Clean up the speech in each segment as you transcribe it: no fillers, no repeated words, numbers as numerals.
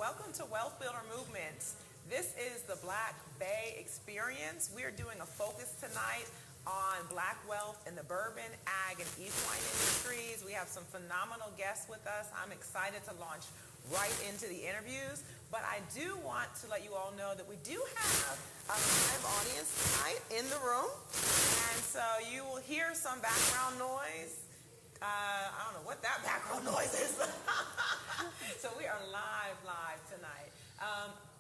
welcome to Wealth Builder Movement. This is the Black B.A.E. experience. We are doing a focus tonight on black wealth in the bourbon, ag, and equine industries. We have some phenomenal guests with us. I'm excited to launch right into the interviews, but I do want to let you all know that we do have a live audience tonight in the room, and so you will hear some background noise. I don't know what that background noise is. So we are live tonight.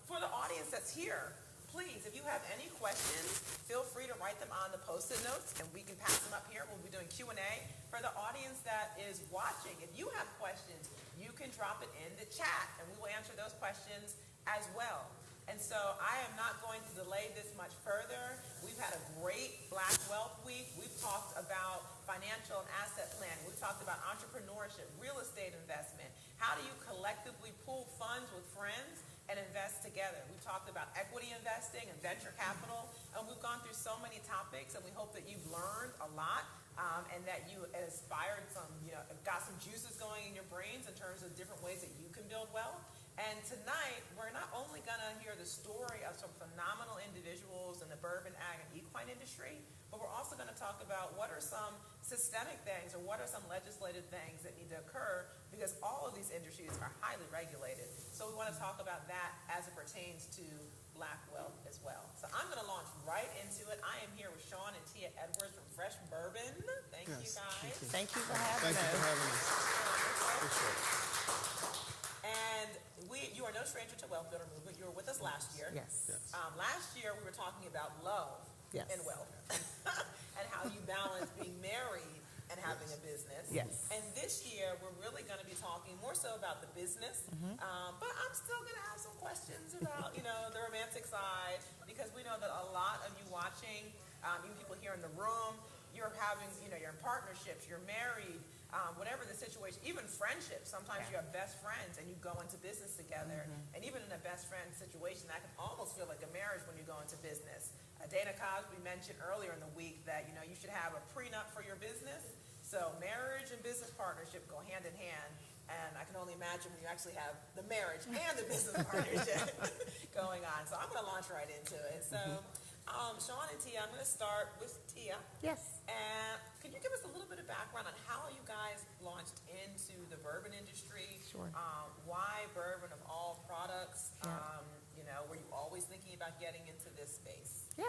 For the audience that's here, please, if you have any questions, feel free to write them on the Post-it notes, and we can pass them up here. We'll be doing Q&A. For the audience that is watching, if you have questions, you can drop it in the chat, and we will answer those questions as well. And so I am not going to delay this much further. We've had a great Black Wealth Week. We've talked about financial and asset planning. We've talked about entrepreneurship, real estate investment. How do you collectively pool funds with friends and invest together? We talked about equity investing and venture capital, and we've gone through so many topics, and we hope that you've learned a lot and that you inspired some, got some juices going in your brains in terms of different ways that you can build wealth. And tonight, we're not only going to hear the story of some phenomenal individuals in the bourbon, ag, and equine industry, but we're also going to talk about what are some systemic things or what are some legislative things that need to occur, because all of these industries are highly regulated. So we want to talk about that as it pertains to black wealth as well. So I'm going to launch right into it. I am here with Sean and Tia Edwards from Fresh Bourbon. Thank you guys. Thank you for having us. Thank you for having us. Appreciate it. And you are no stranger to Wealth Builder Movement. You were with us last year. Yes. Last year, we were talking about love and wealth and how you balance being married and having a business. Yes. And this year, we're really going to be talking more so about the business, but I'm still going to have some questions about, the romantic side, because we know that a lot of you watching, even people here in the room, you're having, you're in partnerships, you're married, whatever the situation, even friendships. Sometimes you have best friends and you go into business together. And even in a best friend situation, that can almost feel like a marriage when you go into business. Dana Cosby mentioned earlier in the week that, you should have a prenup for your business. So marriage and business partnership go hand in hand. And I can only imagine when you actually have the marriage and the business partnership going on. So I'm going to launch right into it. So Sean and Tia, I'm going to start with Tia. Yes. And can you give us a little bit of background on how you guys launched into the bourbon industry? Sure. Why bourbon of all products? Yeah. Were you always thinking about getting into this space? Yeah.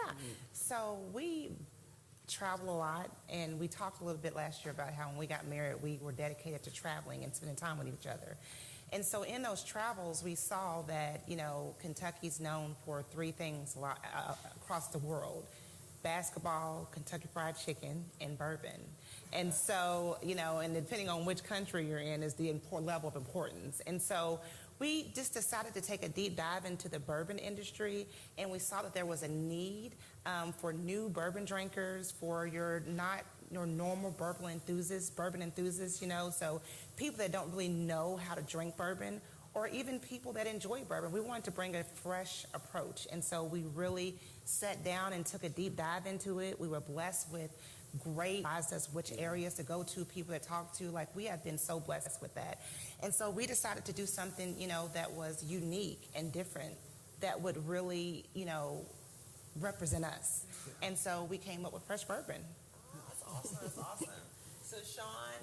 So we travel a lot, and we talked a little bit last year about how when we got married, we were dedicated to traveling and spending time with each other. And so in those travels, we saw that, Kentucky's known for three things a lot, across the world: basketball, Kentucky Fried Chicken, and bourbon. And so, and depending on which country you're in is the level of importance. And so we just decided to take a deep dive into the bourbon industry, and we saw that there was a need for new bourbon drinkers, for your normal bourbon enthusiasts, so people that don't really know how to drink bourbon, or even people that enjoy bourbon. We wanted to bring a fresh approach, and so we really sat down and took a deep dive into it. We were blessed with great advised us which areas to go to, people to talk to. Like, we have been so blessed with that. And so we decided to do something, that was unique and different, that would really, represent us. And so we came up with Fresh Bourbon. Oh, that's awesome. That's awesome. So, Sean,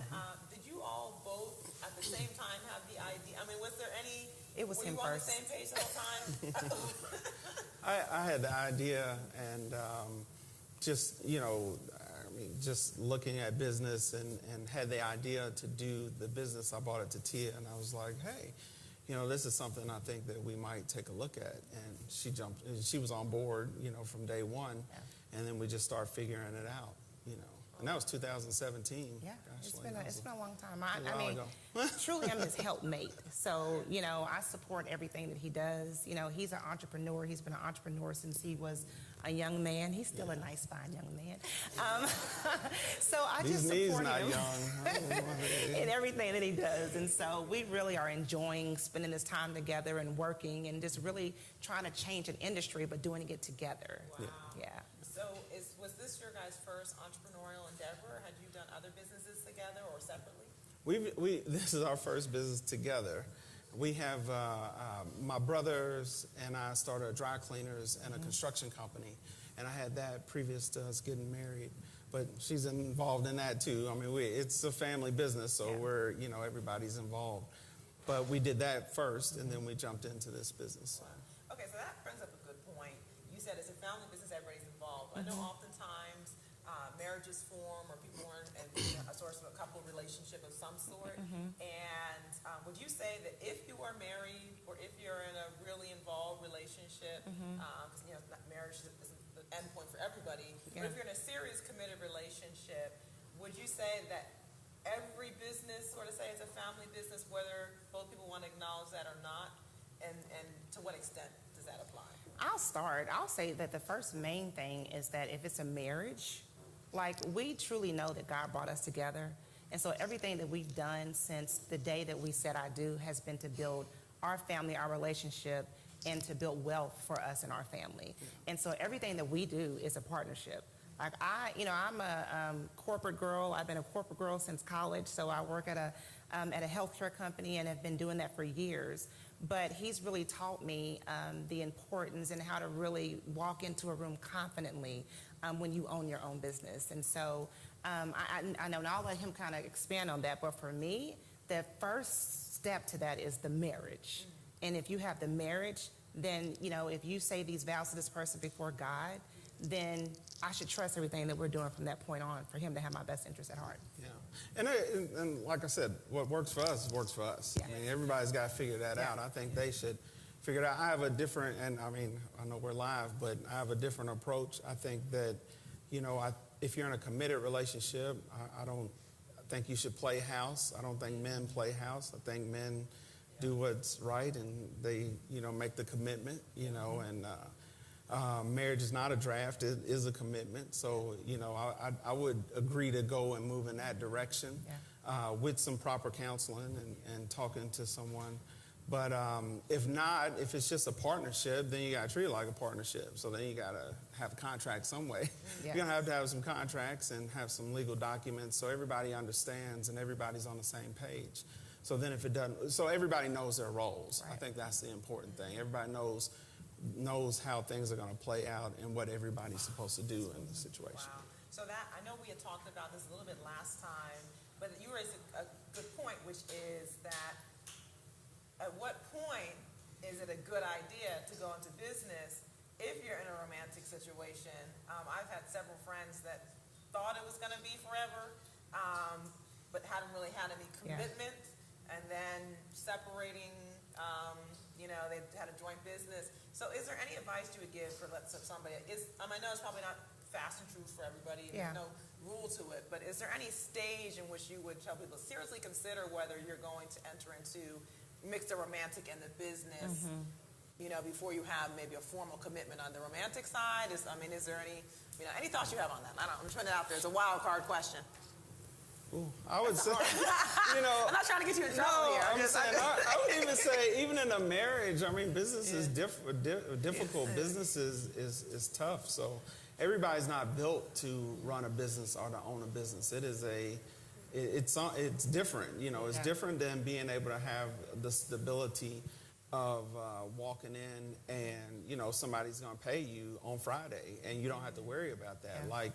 did you all both at the same time have the idea? I mean, was there any... It was him first. Were you on the same page the whole time? I had the idea, and just looking at business and had the idea to do the business. I brought it to Tia, and I was like, hey, this is something I think that we might take a look at. And she was on board, from day one. Yeah. And then we just started figuring it out, And that was 2017. Yeah, Gosh, it's been a long time. I mean, truly, I'm his helpmate. So, I support everything that he does. He's an entrepreneur. He's been an entrepreneur since he was a young man. He's still a nice, fine young man. So I just support him in everything that he does. And so we really are enjoying spending this time together and working and just really trying to change an industry, but doing it together. Wow. Yeah. So was this your guys' first entrepreneurial endeavor? Had you done other businesses together or separately? This is our first business together. We have my brothers and I started a dry cleaners and a construction company, and I had that previous to us getting married. But she's involved in that too. I mean, it's a family business, so we're, everybody's involved. But we did that first, and then we jumped into this business. Wow. Okay, so that brings up a good point. You said it's a family business, everybody's involved. I know oftentimes marriages form or people are in a source of a couple relationship of some sort. And would you say that if you are married or if you're in a really involved relationship, because marriage isn't the end point for everybody, but if you're in a serious committed relationship, would you say that every business sort of say it's a family business, whether both people want to acknowledge that or not? And to what extent does that apply? I'll start. I'll say that the first main thing is that if it's a marriage, like, we truly know that God brought us together. And so everything that we've done since the day that we said I do has been to build our family, our relationship, and to build wealth for us and our family. And so everything that we do is a partnership. Like, I'm a corporate girl. I've been a corporate girl since college. So I work at a healthcare company and have been doing that for years. But he's really taught me the importance and how to really walk into a room confidently when you own your own business. And so I know, and I'll let him kind of expand on that. But for me, the first step to that is the marriage. And if you have the marriage, then, if you say these vows to this person before God, then I should trust everything that we're doing from that point on for him to have my best interest at heart. Yeah. And like I said, what works for us works for us. Yeah. I mean, everybody's got to figure that out. I think they should figure it out. I have a different, and I mean, I know we're live, but I have a different approach. I think that, if you're in a committed relationship, I think you should play house. I don't think men play house. I think men do what's right, and they, make the commitment, and marriage is not a draft, it is a commitment. So, I would agree to go and move in that direction with some proper counseling and talking to someone. But if not, if it's just a partnership, then you got to treat it like a partnership. So then you got to have a contract some way. Yes. You're going to have some contracts and have some legal documents so everybody understands and everybody's on the same page. So then if it doesn't, so everybody knows their roles. Right. I think that's the important thing. Everybody knows how things are going to play out and what everybody's supposed to do in the situation. Wow. So that, I know we had talked about this a little bit last time, but you raised a good point, which is that at what point is it a good idea to go into business if you're in a romantic situation? I've had several friends that thought it was going to be forever, but hadn't really had any commitment, and then separating, they had a joint business. So is there any advice you would give for somebody? I know it's probably not fast and true for everybody, and there's no rule to it, but is there any stage in which you would tell people seriously consider whether you're going to enter into mix the romantic and the business, before you have maybe a formal commitment on the romantic side? Is there any thoughts you have on that? I'm just putting it out there. It's a wild card question. Ooh, I would say, I'm not trying to get you in trouble here. I would even say, even in a marriage, business is difficult. Yes. Business is tough. So everybody's not built to run a business or to own a business. It's different. It's different than being able to have the stability of walking in and, somebody's going to pay you on Friday and you don't have to worry about that. Yeah. Like,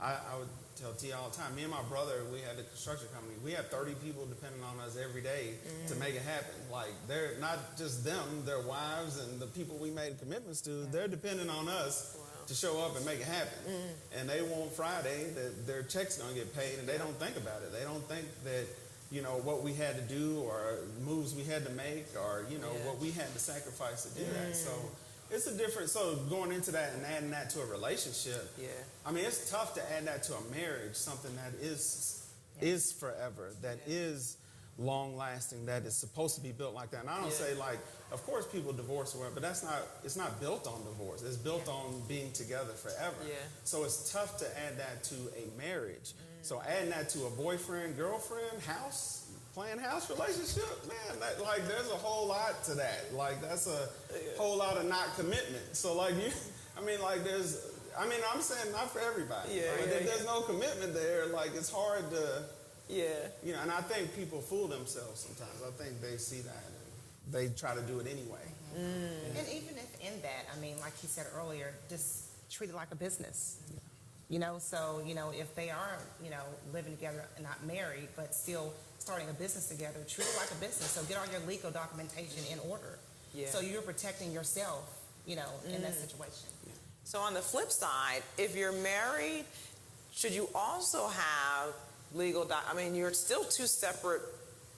I would tell Tia all the time, me and my brother, we had a construction company. We had 30 people depending on us every day to make it happen. Like, they're not just them, their wives and the people we made commitments to, they're depending on us to show up and make it happen. And they want Friday that their check's going to get paid, and they don't think about it. They don't think that, what we had to do or moves we had to make or, what we had to sacrifice to do that. So it's a different, so going into that and adding that to a relationship, it's tough to add that to a marriage, something that is forever, that is long-lasting, that is supposed to be built like that. And I don't say, like, of course people divorce or whatever, but it's not built on divorce. It's built on being together forever. So it's tough to add that to a marriage. So adding that to a boyfriend, girlfriend, playing house relationship, man, there's a whole lot to that. Like, that's a whole lot of not commitment. So, I'm saying not for everybody. If there's no commitment there, it's hard to, and I think people fool themselves sometimes. I think they see that. they try to do it anyway. And even if in that, I mean, like you said earlier, just treat it like a business. You know, so, you know, if they are, you know, living together and not married, but still starting a business together, treat it like a business. So get all your legal documentation in order. Yeah. So you're protecting yourself, you know, in that situation. So on the flip side, if you're married, should you also have legal I mean, you're still two separate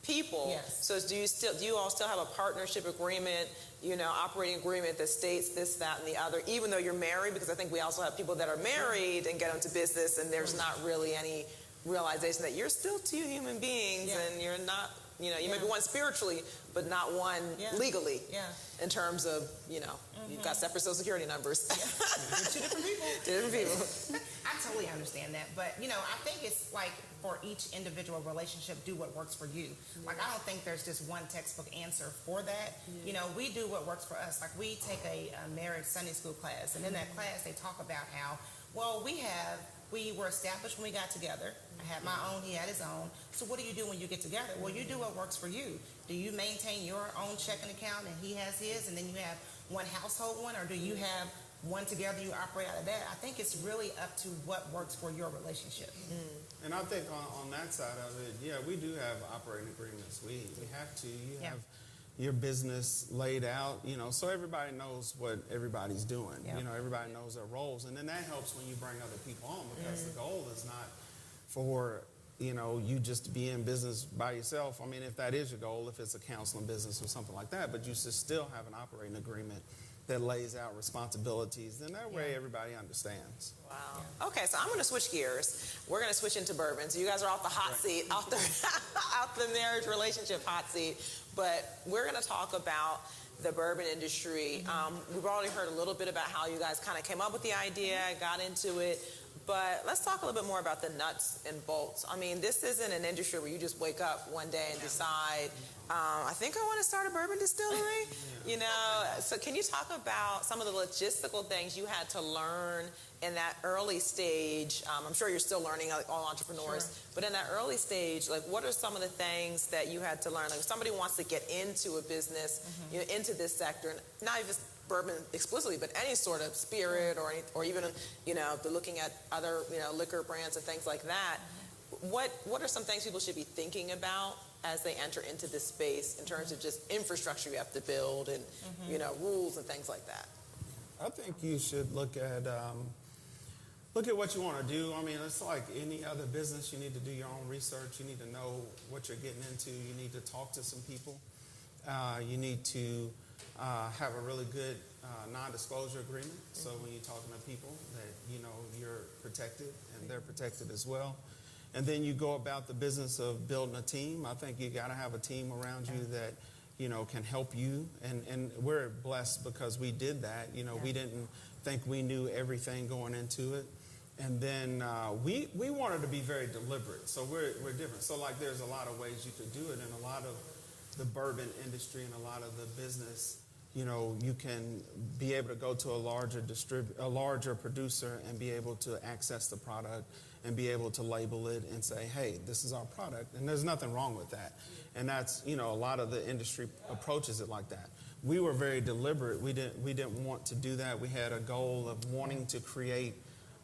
people. Yes. So do you all still have a partnership agreement, you know, operating agreement that states this, that, and the other, even though you're married? Because I think we also have people that are married and get into business, and there's not really any realization that you're still two human beings, and you're not, you know, you may be one spiritually, but not one legally. In terms of, you know, you've got separate social security numbers. You're two different people. Different people. I totally understand that. But, you know, I think it's like for each individual relationship, do what works for you. Like, I don't think there's just one textbook answer for that. You know, we do what works for us. Like, we take a marriage Sunday school class, and in that class, they talk about how, well, we were established when we got together. I had my own, he had his own. So what do you do when you get together? Well, you do what works for you. Do you maintain your own checking account and he has his, and then you have one household one, or do you have one together, you operate out of that? I think it's really up to what works for your relationship. And I think on that side of it, we do have operating agreements. We have to. You have your business laid out, you know, so everybody knows what everybody's doing. You know, everybody knows their roles. And then that helps when you bring other people on, because the goal is not for, you know, you just to be in business by yourself. I mean, if that is your goal, if it's a counseling business or something like that, but you should still have an operating agreement that lays out responsibilities, then that way everybody understands. Wow. Okay, so I'm going to switch gears. We're going to switch into bourbon. So you guys are off the hot seat, off the marriage relationship hot seat. But we're going to talk about the bourbon industry. We've already heard a little bit about how you guys kind of came up with the idea, got into it. But let's talk a little bit more about the nuts and bolts. I mean, this isn't an industry where you just wake up one day and decide, I think I want to start a bourbon distillery. You know, so can you talk about some of the logistical things you had to learn in that early stage? I'm sure you're still learning, like all entrepreneurs, but in that early stage, like what are some of the things that you had to learn? Like if somebody wants to get into a business, you know, into this sector, and not even bourbon explicitly, but any sort of spirit or even, you know, looking at other, you know, liquor brands and things like that. What are some things people should be thinking about as they enter into this space in terms of just infrastructure you have to build and, you know, rules and things like that? I think you should look at what you want to do. I mean, it's like any other business. You need to do your own research. You need to know what you're getting into. You need to talk to some people. You need to have a really good non-disclosure agreement. So when you're talking to people that, you know, you're protected and they're protected as well. And then you go about the business of building a team. I think you got to have a team around you that, you know, can help you. And we're blessed because we did that. You know, we didn't think we knew everything going into it. And then we wanted to be very deliberate. So we're different. So like there's a lot of ways you could do it, and a lot of the bourbon industry and a lot of the business, you know, you can be able to go to a larger producer and be able to access the product and be able to label it and say, hey, this is our product. And there's nothing wrong with that. And that's, you know, a lot of the industry approaches it like that. We were very deliberate. We didn't want to do that. We had a goal of wanting to create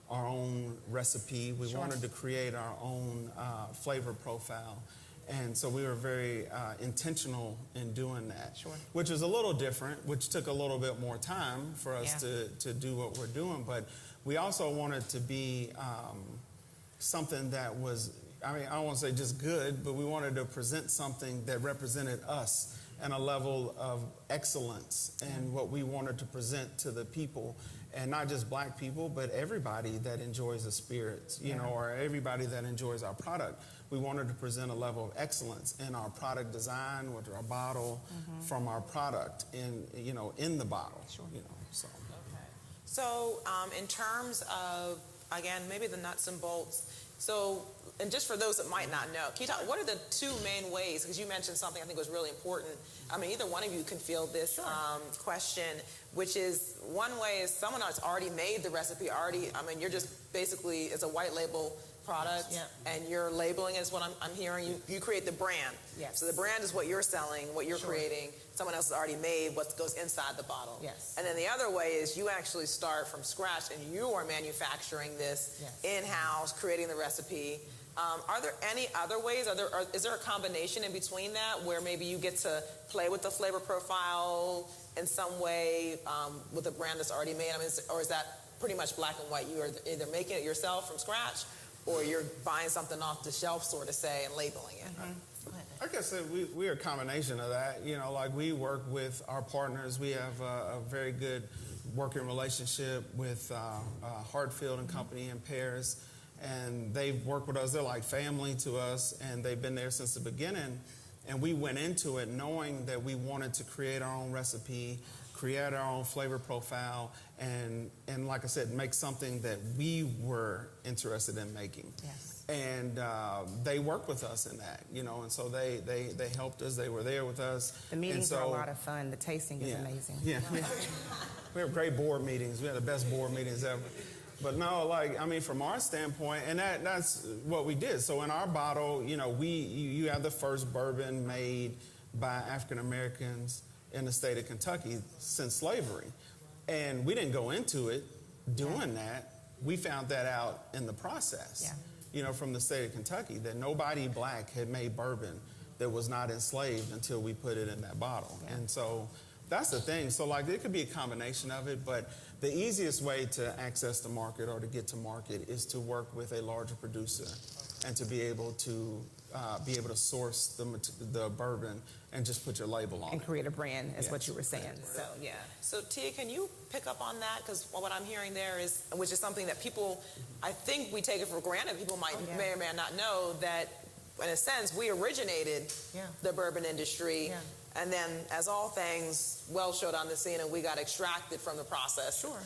our own recipe. We wanted to create our own flavor profile. And so we were very intentional in doing that, which is a little different, which took a little bit more time for us to do what we're doing. But we also wanted to be something that was, I mean, I don't want to say just good, but we wanted to present something that represented us and a level of excellence and what we wanted to present to the people. And not just black people, but everybody that enjoys the spirits, you know, or everybody that enjoys our product. We wanted to present a level of excellence in our product design, with our bottle, from our product, in the bottle. You know, so. Okay. So in terms of, again, maybe the nuts and bolts. So, and just for those that might not know, can you talk, what are the two main ways, because you mentioned something I think was really important. I mean, either one of you can field this question, which is, one way is someone that's already made the recipe, I mean, you're just basically, it's a white label product, Yeah. and you're labeling is what I'm hearing. You create the brand. Yes. So the brand is what you're selling, what you're creating. Someone else has already made what goes inside the bottle. Yes. And then the other way is you actually start from scratch and you are manufacturing this in-house, creating the recipe. Are there any other ways? Is there a combination in between that where maybe you get to play with the flavor profile in some way with a brand that's already made? I mean, or is that pretty much black and white? You are either making it yourself from scratch or you're buying something off the shelf, sort of say, and labeling it. I guess we're a combination of that. You know, like we work with our partners. We have a very good working relationship with Hartfield and Company in Paris. And they've worked with us. They're like family to us, and they've been there since the beginning. And we went into it knowing that we wanted to create our own recipe, create our own flavor profile, and like I said, make something that we were interested in making. Yes. And they worked with us in that, you know, and so they helped us. They were there with us. The meetings are a lot of fun. The tasting is amazing. Yeah. We have great board meetings. We have the best board meetings ever. But no, like, I mean, from our standpoint, and that's what we did. So in our bottle, you know, you have the first bourbon made by African Americans in the state of Kentucky since slavery. And we didn't go into it doing that. We found that out in the process, you know, from the state of Kentucky, that nobody black had made bourbon that was not enslaved until we put it in that bottle. And so that's the thing. So, like, it could be a combination of it, but the easiest way to access the market or to get to market is to work with a larger producer and to be able to source the bourbon and just put your label on And it. create a brand, is what you were saying. So, yeah. So Tia, can you pick up on that? Because what I'm hearing there is, which is something that people, I think we take it for granted. People may or may not know that, in a sense, we originated the bourbon industry. Yeah. And then, as all things, Wells showed on the scene and we got extracted from the process. Sure.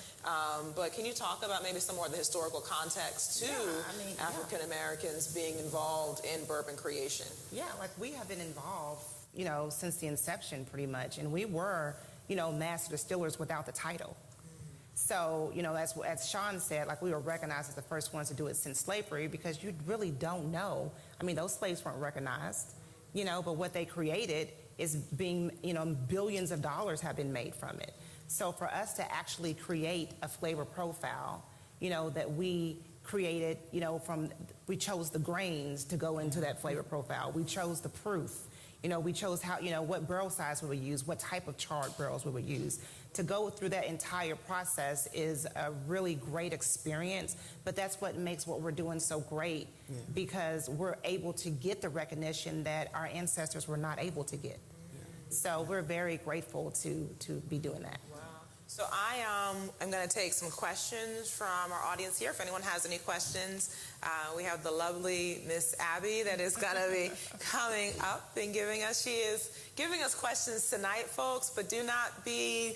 But can you talk about maybe some more of the historical context to African Americans being involved in bourbon creation? Yeah, like we have been involved, you know, since the inception pretty much. And we were, you know, master distillers without the title. So, you know, as Sean said, like we were recognized as the first ones to do it since slavery because you really don't know. I mean, those slaves weren't recognized, you know, but what they created is being, you know, billions of dollars have been made from it. So for us to actually create a flavor profile, you know, that we created, you know, we chose the grains to go into that flavor profile. We chose the proof. You know, we chose how, you know, what barrel size we would use, what type of charred barrels we would use. To go through that entire process is a really great experience, but that's what makes what we're doing so great because we're able to get the recognition that our ancestors were not able to get. So we're very grateful to be doing that. Wow. So I am going to take some questions from our audience here. If anyone has any questions, we have the lovely Miss Abby that is going to be coming up and she is giving us questions tonight, folks, but do not be,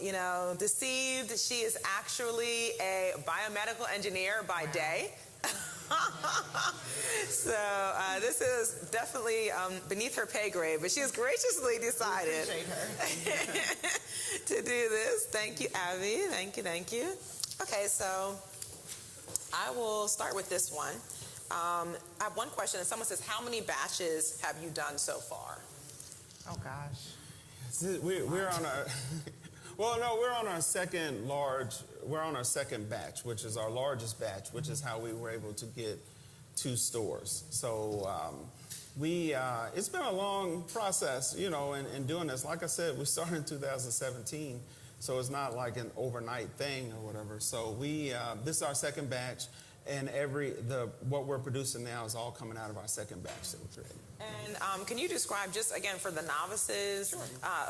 you know, deceived. She is actually a biomedical engineer by day. So this is definitely beneath her pay grade, but she has graciously decided to do this. Thank you, Abby. Thank you. Okay, so I will start with this one. I have one question, and someone says, how many batches have you done so far? Oh, gosh. We're on our... Well, no, we're on our second batch, which is our largest batch, which is how we were able to get 2 stores. So it's been a long process, you know, in doing this. Like I said, we started in 2017, so it's not like an overnight thing or whatever. So this is our second batch, and what we're producing now is all coming out of our second batch that we created. And can you describe, just again for the novices,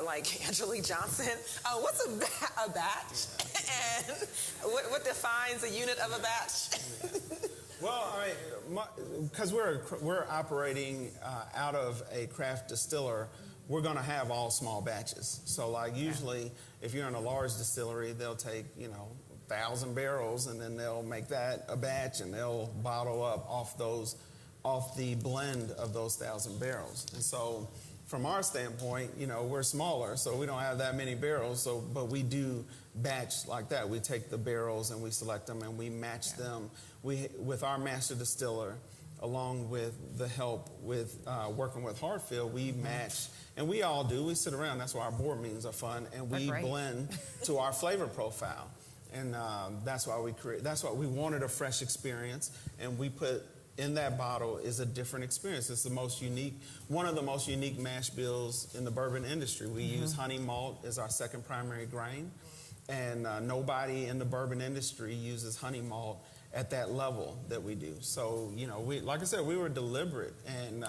like Angelique Johnson, what's a batch? And what defines a unit of a batch? Well, because we're operating out of a craft distiller, we're going to have all small batches. So, like usually, if you're in a large distillery, they'll take 1,000 barrels, and then they'll make that a batch, and they'll bottle up off the blend of those 1,000 barrels. And so from our standpoint, we're smaller, so we don't have that many barrels. So, but we do batch like that. We take the barrels and we select them and we match them. With our master distiller, along with the help with working with Hartfield, we match, and we all do. We sit around. That's why our board meetings are fun, and we blend to our flavor profile. And that's why we create. That's why we wanted a fresh experience, and we put in that bottle is a different experience. It's the most unique, one of the most unique mash bills in the bourbon industry. We use honey malt as our second primary grain, and nobody in the bourbon industry uses honey malt at that level that we do. So, we, like I said, we were deliberate, and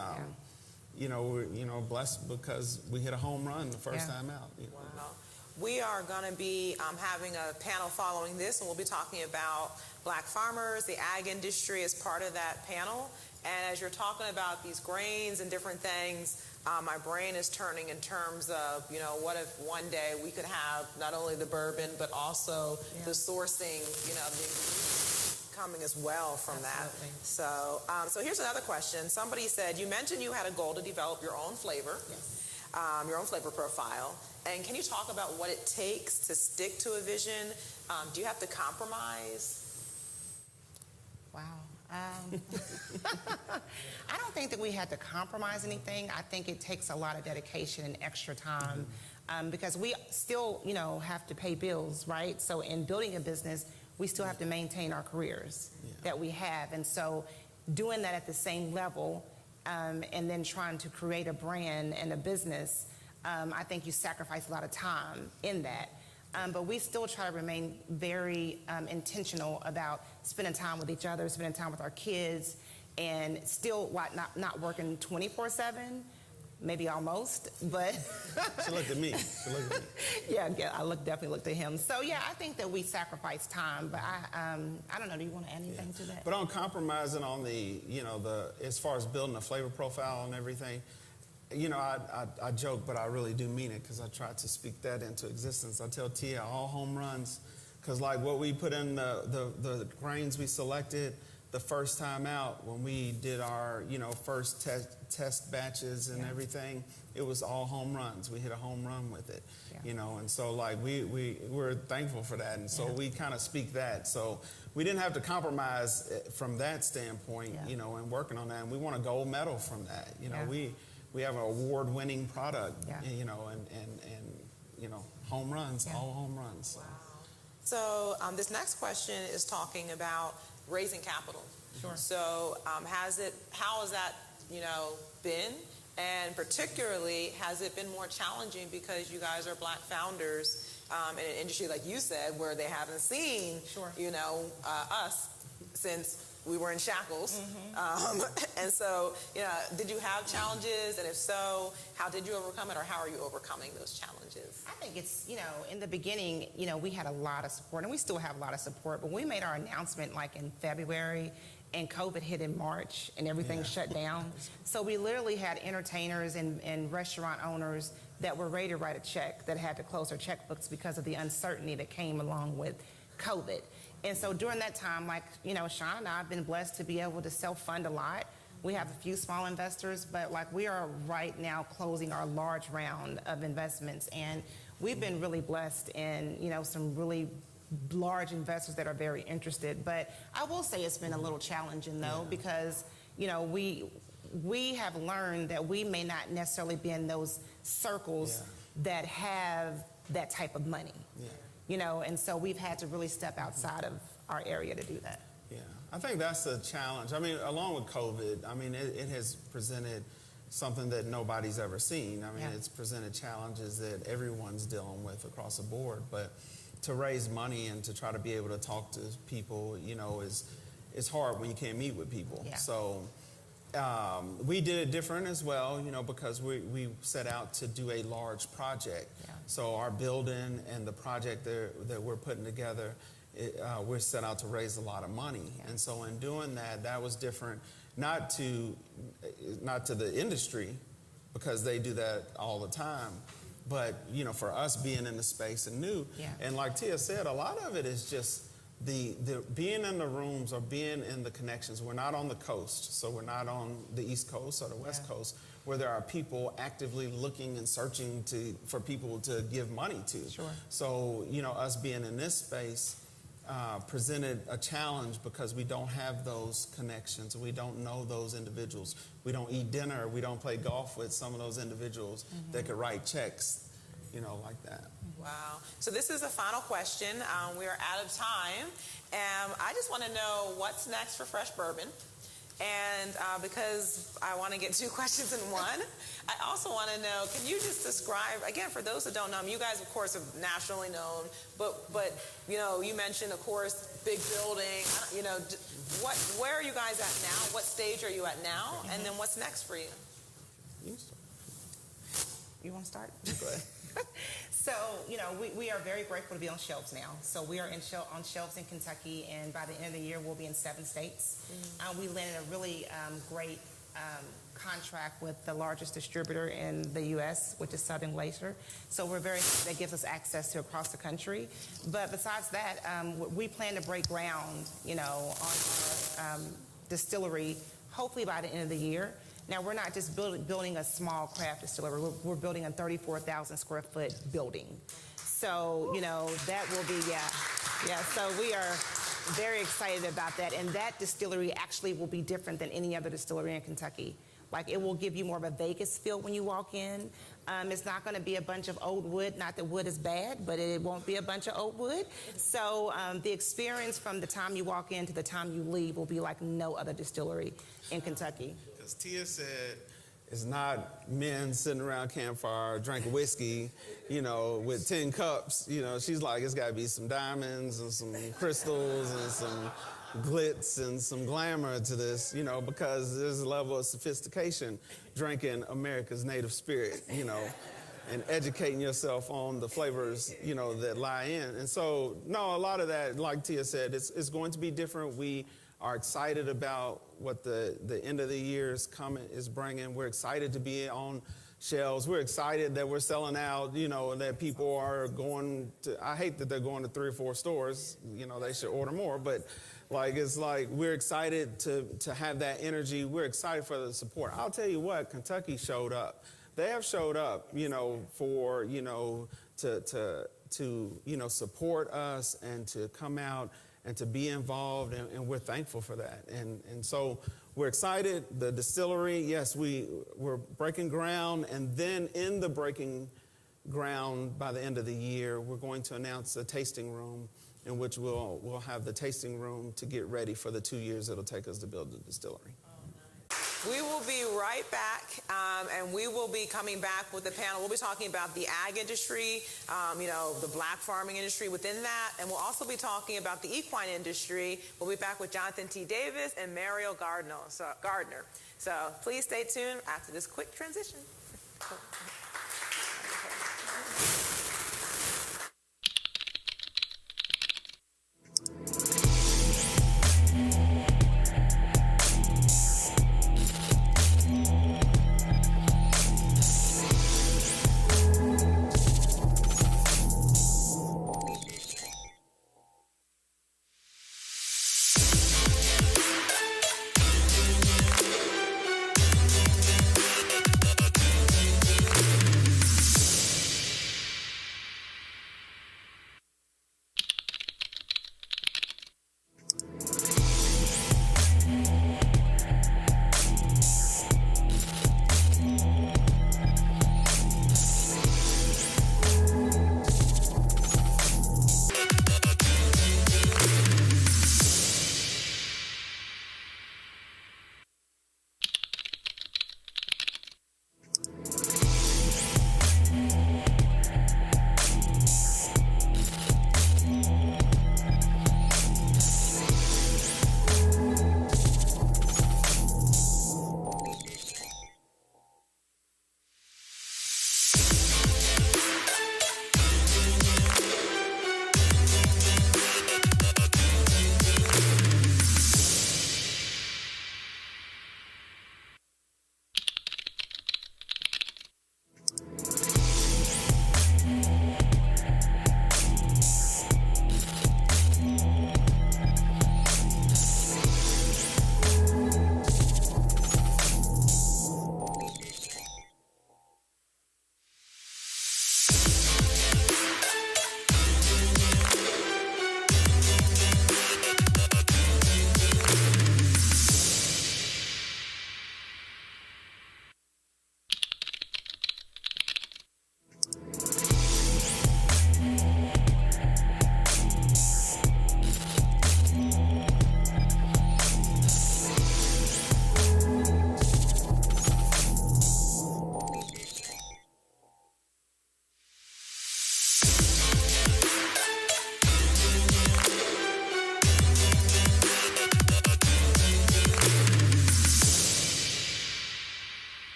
we're blessed because we hit a home run the first time out. Wow. We are going to be having a panel following this, and we'll be talking about Black farmers, the ag industry as part of that panel. And as you're talking about these grains and different things, my brain is turning in terms of, what if one day we could have not only the bourbon, but also the sourcing, the ingredients coming as well from that. So, so here's another question. Somebody said, you mentioned you had a goal to develop your own flavor, your own flavor profile. And can you talk about what it takes to stick to a vision? Do you have to compromise? Wow. I don't think that we had to compromise anything. I think it takes a lot of dedication and extra time because we still, have to pay bills, right? So in building a business, we still have to maintain our careers that we have. And so doing that at the same level and then trying to create a brand and a business, I think you sacrifice a lot of time in that. But we still try to remain very intentional about spending time with each other, spending time with our kids, and still not working 24/7, maybe almost, but. She looked at me. Yeah, I definitely looked at him. So yeah, I think that we sacrifice time, but I don't know. Do you want to add anything to that? But on compromising on the as far as building a flavor profile and everything. I joke, but I really do mean it because I tried to speak that into existence. I tell Tia all home runs because like what we put in the grains we selected the first time out when we did our first test batches and everything, it was all home runs. We hit a home run with it, and so like we're thankful for that, and so we kind of speak that. So we didn't have to compromise from that standpoint, and working on that, and we won a gold medal from that. We have an award-winning product, and home runs, all home runs. Wow. So this next question is talking about raising capital. Sure. So how has that, been? And particularly, has it been more challenging because you guys are Black founders in an industry, like you said, where they haven't seen, us since we were in shackles. And so, did you have challenges? And if so, how did you overcome it, or how are you overcoming those challenges? I think it's, in the beginning, we had a lot of support, and we still have a lot of support, but we made our announcement like in February, and COVID hit in March, and everything shut down. So we literally had entertainers and restaurant owners that were ready to write a check that had to close their checkbooks because of the uncertainty that came along with COVID. And so during that time, like, Sean and I have been blessed to be able to self-fund a lot. We have a few small investors, but like we are right now closing our large round of investments. And we've been really blessed in, some really large investors that are very interested. But I will say it's been a little challenging though, because, we have learned that we may not necessarily be in those circles that have that type of money. And so we've had to really step outside of our area to do that. Yeah, I think that's the challenge. I mean, along with COVID, it has presented something that nobody's ever seen. It's presented challenges that everyone's dealing with across the board. But to raise money and to try to be able to talk to people, is hard when you can't meet with people. Yeah. So we did it different as well, because we set out to do a large project. Yeah. So our building and the project that we're putting together, we're set out to raise a lot of money. Yeah. And so in doing that, that was different, not to the industry, because they do that all the time, but, for us being in the space and new. Yeah. And like Tia said, a lot of it is just the being in the rooms or being in the connections. We're not on the coast, so we're not on the East Coast or the West Coast. where there are people actively looking and searching for people to give money to. Sure. So, us being in this space presented a challenge because we don't have those connections. We don't know those individuals. We don't eat dinner. We don't play golf with some of those individuals that could write checks, like that. Wow. So this is the final question. We are out of time. I just want to know what's next for Fresh Bourbon. And because I want to get 2 questions in one, I also want to know, can you just describe, again, for those that don't know, you guys, of course, are nationally known, but you mentioned, of course, big building, where are you guys at now? What stage are you at now? And then what's next for you? You want to start? Go ahead. So, we are very grateful to be on shelves now. So we are on shelves in Kentucky, and by the end of the year, we'll be in 7 states. We landed a really great contract with the largest distributor in the U.S., which is Southern Glacier. So that gives us access to across the country. But besides that, we plan to break ground, on our distillery, hopefully by the end of the year. Now, we're not just building a small craft distillery. We're building a 34,000 square foot building. So, that will be, so we are very excited about that. And that distillery actually will be different than any other distillery in Kentucky. Like, it will give you more of a Vegas feel when you walk in. It's not going to be a bunch of old wood. Not that wood is bad, but it won't be a bunch of old wood. So the experience from the time you walk in to the time you leave will be like no other distillery in Kentucky. As Tia said, it's not men sitting around campfire drinking whiskey, with 10 cups. She's like, it's got to be some diamonds and some crystals and some glitz and some glamour to this, because there's a level of sophistication drinking America's native spirit, and educating yourself on the flavors, that lie in. And so, no, a lot of that, like Tia said, it's going to be different. We are excited about what the end of the year is bringing. We're excited to be on shelves. We're excited that we're selling out, and that people are going to, I hate that they're going to 3 or 4 stores. They should order more, but it's like we're excited to have that energy. We're excited for the support. I'll tell you what, Kentucky showed up. They have showed up, for, to support us and to come out and to be involved, and we're thankful for that. And so we're excited. The distillery, yes, we're breaking ground, and then in the breaking ground by the end of the year, we're going to announce a tasting room in which we'll have the tasting room to get ready for the 2 years it'll take us to build the distillery. We will be right back, and we will be coming back with the panel. We'll be talking about the ag industry, the black farming industry within that, and we'll also be talking about the equine industry. We'll be back with Jonathan T. Davis and Mariel Gardner. So please stay tuned after this quick transition.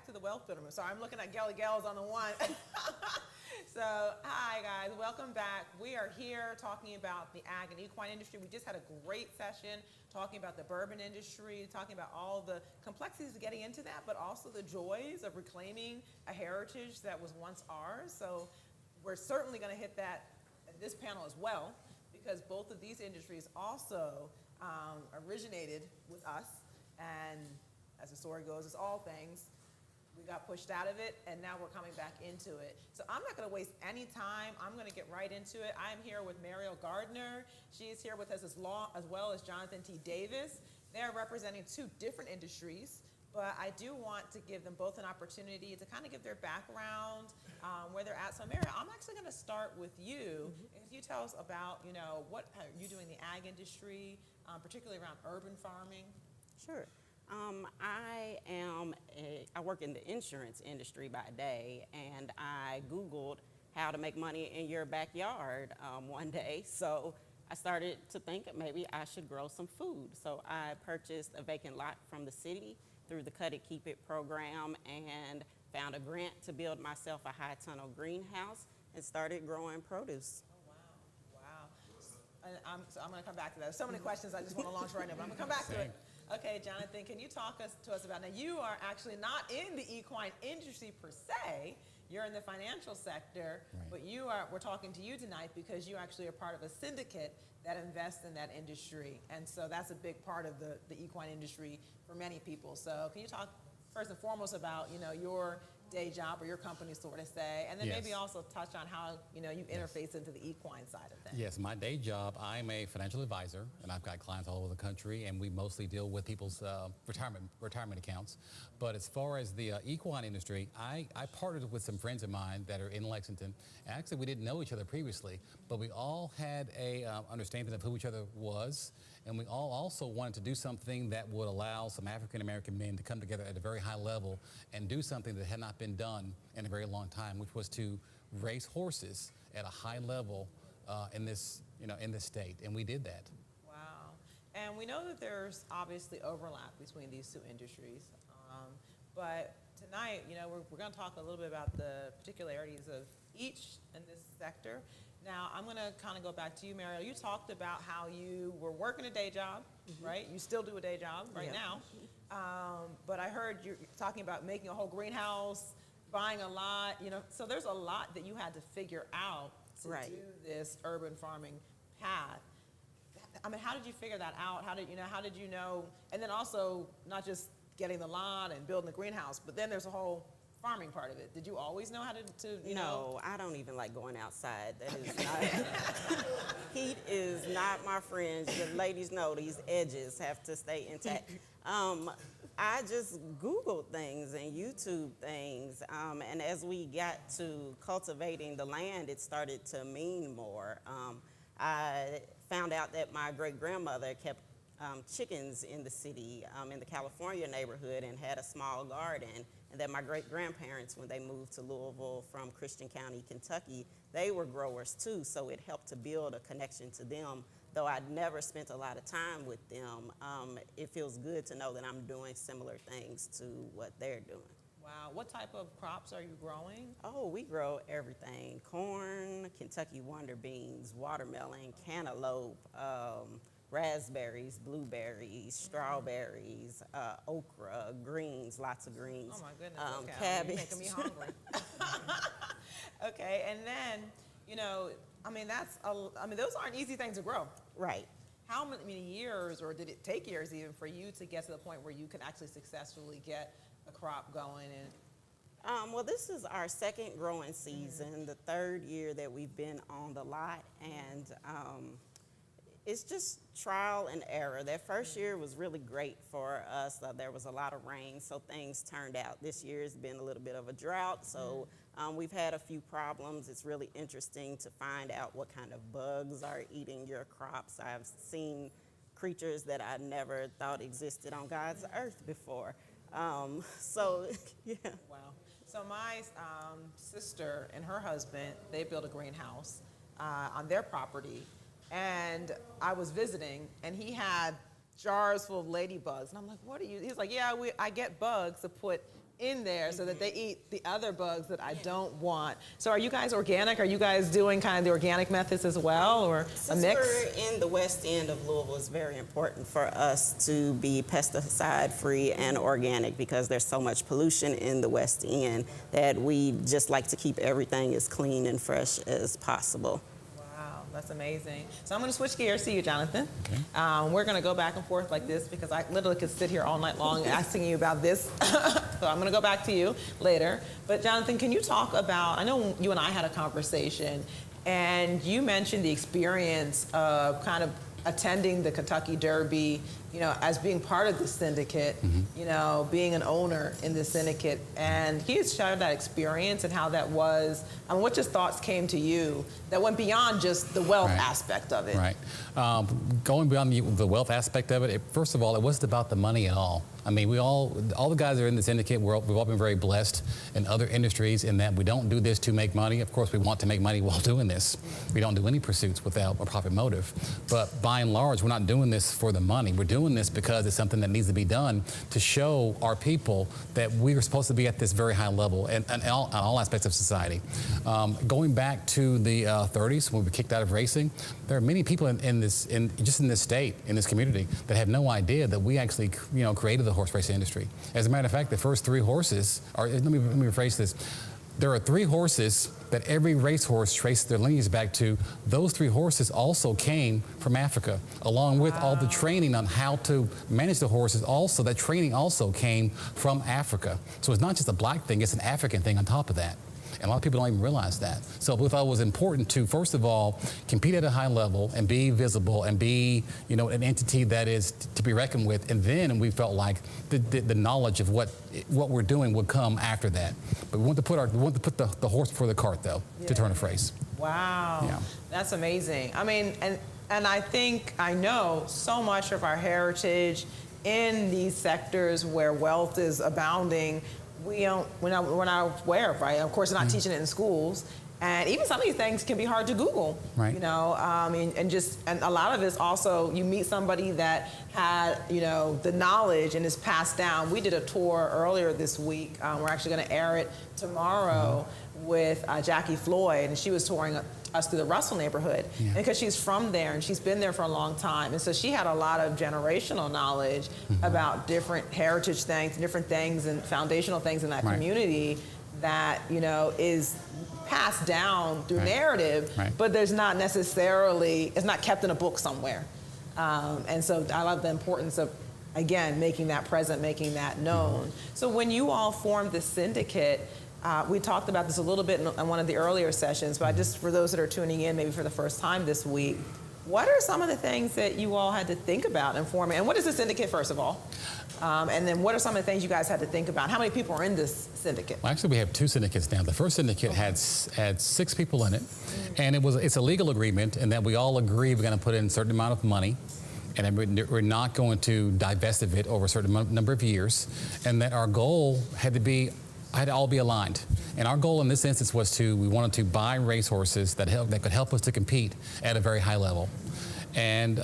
to the wealth pyramid. So I'm looking at Gelly Gels on the one. So, hi guys, welcome back. We are here talking about the ag and equine industry. We just had a great session talking about the bourbon industry, talking about all the complexities of getting into that, but also the joys of reclaiming a heritage that was once ours. So we're certainly going to hit that at this panel as well, because both of these industries also originated with us. And as the story goes, it's all things. We got pushed out of it, and now we're coming back into it. So I'm not going to waste any time. I'm going to get right into it. I am here with Mariel Gardner. She is here with us as well as Jonathan T. Davis. They're representing two different industries, but I do want to give them both an opportunity to kind of give their background, where they're at. So Mariel, I'm actually going to start with you. If you tell us about, what are you doing in the ag industry, particularly around urban farming? Sure. I work in the insurance industry by day, and I Googled how to make money in your backyard one day. So I started to think maybe I should grow some food. So I purchased a vacant lot from the city through the Cut It, Keep It program and found a grant to build myself a high tunnel greenhouse and started growing produce. Oh, wow. And so I'm going to come back to that. So many questions I just want to launch right now, but I'm going to come back to it. Okay, Jonathan, can you talk to us about, now you are actually not in the equine industry per se, you're in the financial sector, Right. but we're talking to you tonight because you actually are part of a syndicate that invests in that industry. And so that's a big part of the equine industry for many people. So can you talk first and foremost about, your day job or your company, so to say, and then Yes. maybe also touch on how, you interface into the equine side of things. Yes, my day job, I'm a financial advisor, and I've got clients all over the country, and we mostly deal with people's retirement accounts. But as far as the equine industry, I partnered with some friends of mine that are in Lexington. Actually, we didn't know each other previously, but we all had a understanding of who each other was, and we all also wanted to do something that would allow some African-American men to come together at a very high level and do something that had not been done in a very long time, which was to race horses at a high level in this state, and we did that. Wow. And we know that there's obviously overlap between these two industries. But tonight, we're going to talk a little bit about the particularities of each in this sector. Now, I'm going to kind of go back to you, Mariel. You talked about how you were working a day job, right? You still do a day job right now. But I heard you talking about making a whole greenhouse, buying a lot, so there's a lot that you had to figure out to Right. do this urban farming path. I mean, how did you figure that out? How did you know? And then also not just getting the lot and building the greenhouse, but then there's a whole farming part of it. Did you always know how to you know? No, I don't even like going outside. That is not, heat is not my friend. The ladies know these edges have to stay intact. I just Googled things and YouTube things, and as we got to cultivating the land, it started to mean more. I found out that my great-grandmother kept chickens in the city, in the California neighborhood, and had a small garden, and that my great-grandparents, when they moved to Louisville from Christian County, Kentucky, they were growers too, so it helped to build a connection to them. Though I'd never spent a lot of time with them, it feels good to know that I'm doing similar things to what they're doing. Wow. What type of crops are you growing? Oh, we grow everything. Corn, Kentucky wonder beans, watermelon, cantaloupe, raspberries, blueberries, strawberries, okra, greens, lots of greens. Oh my goodness. Okay. Cabbage. You're making me hungry. Okay. And then, those aren't easy things to grow. Right. How many years, or did it take years even, for you to get to the point where you can actually successfully get a crop going? And Well, this is our second growing season, the third year that we've been on the lot, and it's just trial and error. That first year was really great for us. There was a lot of rain, so things turned out. This year has been a little bit of a drought, so we've had a few problems. It's really interesting to find out what kind of bugs are eating your crops. I've seen creatures that I never thought existed on God's earth before. Yeah. wow. So my sister and her husband, they built a greenhouse on their property. And I was visiting, and he had jars full of ladybugs. And I'm like, what are you? He's like, yeah, I get bugs to put in there so that they eat the other bugs that I don't want. So are you guys organic? Are you guys doing kind of the organic methods as well, or Since a mix? we're in the west end of Louisville, it's very important for us to be pesticide-free and organic because there's so much pollution in the west end that we just like to keep everything as clean and fresh as possible. Wow, that's amazing. So I'm going to switch gears to you, Jonathan. Okay. We're going to go back and forth like this because I literally could sit here all night long asking you about this. So I'm going to go back to you later. But Jonathan, can you talk about, I know you and I had a conversation, and you mentioned the experience of kind of attending the Kentucky Derby, you know, as being part of the syndicate, you know, being an owner in the syndicate. And can you share that experience and how that was, and what just thoughts came to you that went beyond just the wealth aspect of it? Right. Going beyond the wealth aspect of it, first of all, it wasn't about the money at all. I mean, all the guys that are in the syndicate, we've all been very blessed in other industries in that we don't do this to make money. Of course, we want to make money while doing this. We don't do any pursuits without a profit motive. But by and large, we're not doing this for the money. We're doing this because it's something that needs to be done to show our people that we are supposed to be at this very high level and all aspects of society. Going back to the 30s when we were kicked out of racing, there are many people just in this state, in this community, that have no idea that we actually, you know, created the horse racing industry. As a matter of fact, the first 3 horses, or let me rephrase this. There are 3 horses that every racehorse traces their lineage back to. Those 3 horses also came from Africa, along with all the training on how to manage the horses. Also, that training also came from Africa. So it's not just a black thing, it's an African thing on top of that. And a lot of people don't even realize that. So we thought it was important to, first of all, compete at a high level and be visible and be, you know, an entity that is to be reckoned with. And then we felt like the knowledge of what we're doing would come after that. But we want to put the horse before the cart, though, to turn a phrase. Wow, that's amazing. I mean, and I know so much of our heritage in these sectors where wealth is abounding, we're not aware of, right? Of course, they're not teaching it in schools. And even some of these things can be hard to Google, right. You know, and a lot of it's also, you meet somebody that had, you know, the knowledge and is passed down. We did a tour earlier this week. We're actually going to air it tomorrow with Jackie Floyd, and she was touring us through the Russell neighborhood. And because she's from there and she's been there for a long time. And so she had a lot of generational knowledge about different heritage things, different things and foundational things in that community that, you know, is passed down through narrative, but there's not necessarily, it's not kept in a book somewhere. And so I love the importance of, again, making that present, making that known. So when you all formed the syndicate, we talked about this a little bit in one of the earlier sessions, but just for those that are tuning in maybe for the first time this week, what are some of the things that you all had to think about in forming, and what is the syndicate, first of all? And then what are some of the things you guys had to think about? How many people are in this syndicate? Well, actually, we have 2 syndicates now. The first syndicate had 6 people in it, and it's a legal agreement in that we all agree we're going to put in a certain amount of money, and we're not going to divest of it over a certain number of years, and that our goal had to all be aligned. And our goal in this instance was we wanted to buy racehorses that could help us to compete at a very high level. And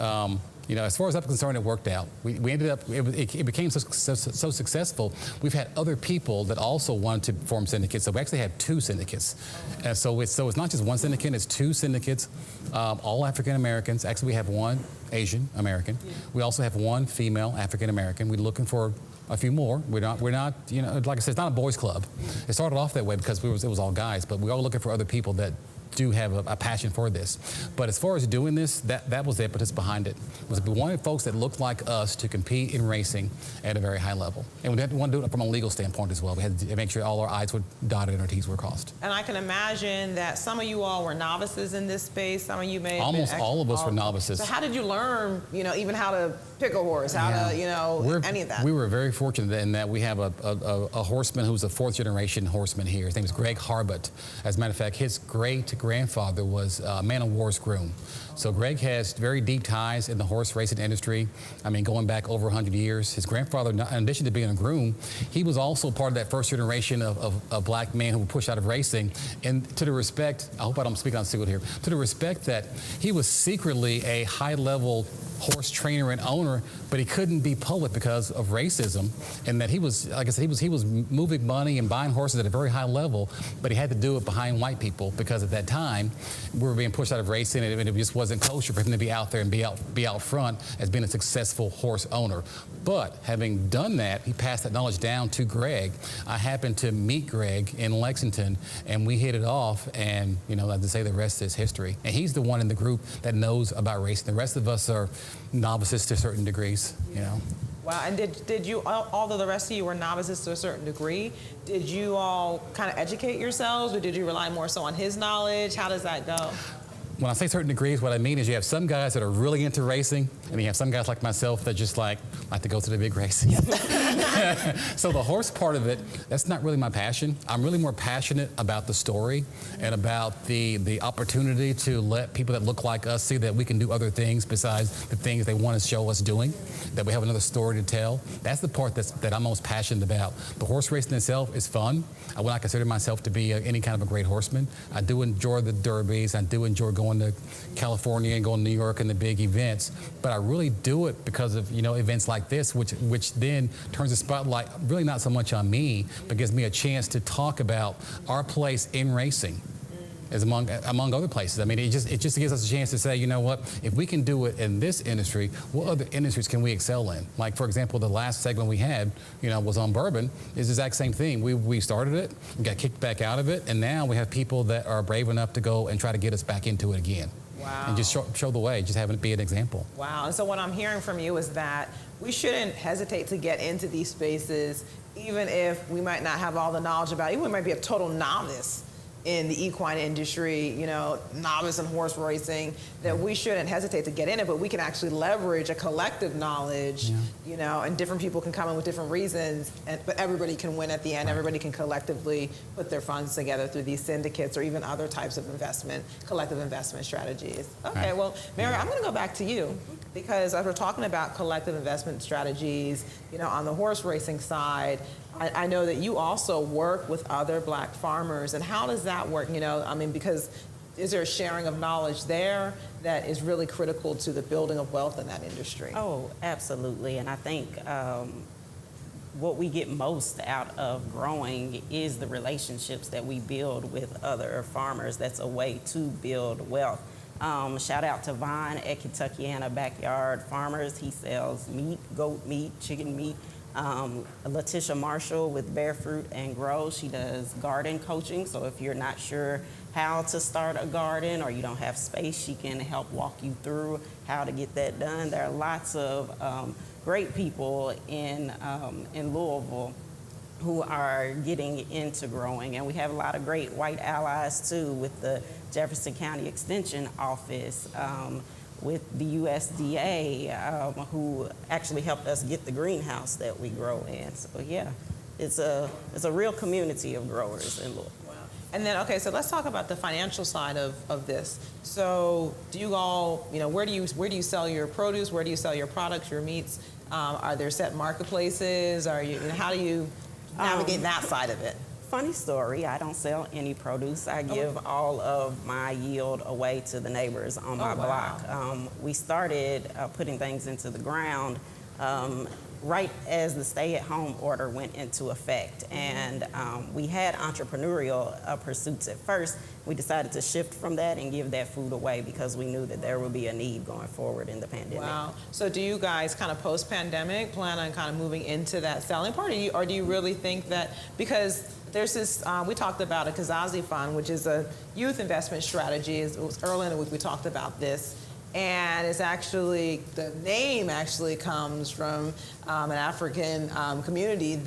you know, as far as I'm concerned, it worked out. We ended up, it became so successful. We've had other people that also wanted to form syndicates. So we actually have 2 syndicates. And so it's not just one syndicate, it's 2 syndicates, all African Americans. Actually, we have 1 Asian American. We also have 1 female African American. We're looking for a few more. We're not, you know, like I said, it's not a boys club. It started off that way because it was all guys, but we are looking for other people that do have a passion for this. But as far as doing this, that was the impetus behind it. Was we wanted folks that looked like us to compete in racing at a very high level. And we want to do it from a legal standpoint as well. We had to make sure all our I's were dotted and our T's were crossed. And I can imagine that some of you all were novices in this space. Some of you may have Almost all of us were novices. So how did you learn, you know, even how to pick a horse, how to, you know, any of that? We were very fortunate in that we have a horseman who's a 4th generation horseman here. His name is Greg Harbut. As a matter of fact, his great grandfather was a man of war's groom. So Greg has very deep ties in the horse racing industry. I mean, going back over 100 years. His grandfather, in addition to being a groom, he was also part of that first generation of black men who were pushed out of racing. And to the respect, I hope I don't speak on secret here, to the respect that he was secretly a high-level horse trainer and owner, but he couldn't be public because of racism, and that he was, like I said, he was moving money and buying horses at a very high level, but he had to do it behind white people because at that time we were being pushed out of racing, and it just wasn't kosher for him to be out there and be out front as being a successful horse owner. But having done that, he passed that knowledge down to Greg. I happened to meet Greg in Lexington, and we hit it off, and like to say, the rest is history. And he's the one in the group that knows about racing. The rest of us are novices to certain degrees, Wow, and did you, although the rest of you were novices to a certain degree, did you all kind of educate yourselves, or did you rely more so on his knowledge? How does that go? When I say certain degrees, what I mean is you have some guys that are really into racing, and you have some guys like myself that just like to go to the big races. So the horse part of it, that's not really my passion. I'm really more passionate about the story and about the opportunity to let people that look like us see that we can do other things besides the things they want to show us doing, that we have another story to tell. That's the part that I'm most passionate about. The horse racing itself is fun. I would not consider myself to be any kind of a great horseman. I do enjoy the derbies. I do enjoy going to California and going to New York and the big events, but I really do it because of events like this, which then turns the spotlight really not so much on me, but gives me a chance to talk about our place in racing, as among other places. I mean, it just gives us a chance to say, you know what, if we can do it in this industry, what other industries can we excel in? Like, for example, the last segment we had, was on bourbon. It's the exact same thing. We started it, we got kicked back out of it, and now we have people that are brave enough to go and try to get us back into it again. Wow. And just show the way, just having it be an example. Wow, and so what I'm hearing from you is that we shouldn't hesitate to get into these spaces, even if we might not have all the knowledge about it. Even we might be a total novice in the equine industry, novice in horse racing, that we shouldn't hesitate to get in it, but we can actually leverage a collective knowledge, and different people can come in with different reasons, but everybody can win at the end. Right. Everybody can collectively put their funds together through these syndicates or even other types of collective investment strategies. Okay, right. Well, Mary, I'm gonna go back to you, because as we're talking about collective investment strategies, on the horse racing side, I know that you also work with other black farmers, and how does that work? Because is there a sharing of knowledge there that is really critical to the building of wealth in that industry? Oh, absolutely. And I think what we get most out of growing is the relationships that we build with other farmers. That's a way to build wealth. Shout out to Vaughn at Kentuckiana Backyard Farmers. He sells meat, goat meat, chicken meat. Letitia Marshall with Bear Fruit and Grow. She does garden coaching. So if you're not sure how to start a garden or you don't have space, she can help walk you through how to get that done. There are lots of great people in Louisville who are getting into growing. And we have a lot of great white allies too with the Jefferson County Extension Office, with the USDA, who actually helped us get the greenhouse that we grow in. So yeah, it's a real community of growers in Louisville. Wow. And then, okay, so let's talk about the financial side of this. So do you all, where do you sell your produce? Where do you sell your products, your meats? Are there set marketplaces? How do you navigate that side of it? Funny story, I don't sell any produce. I give all of my yield away to the neighbors on my block. We started putting things into the ground right as the stay-at-home order went into effect. And we had entrepreneurial pursuits at first. We decided to shift from that and give that food away because we knew that there would be a need going forward in the pandemic. Wow. So do you guys kind of post-pandemic plan on kind of moving into that selling part? Or do you really think that, because there's this, we talked about a Kazazi Fund, which is a youth investment strategy. It was early in the week we talked about this. And it's actually, the name actually comes from an African community in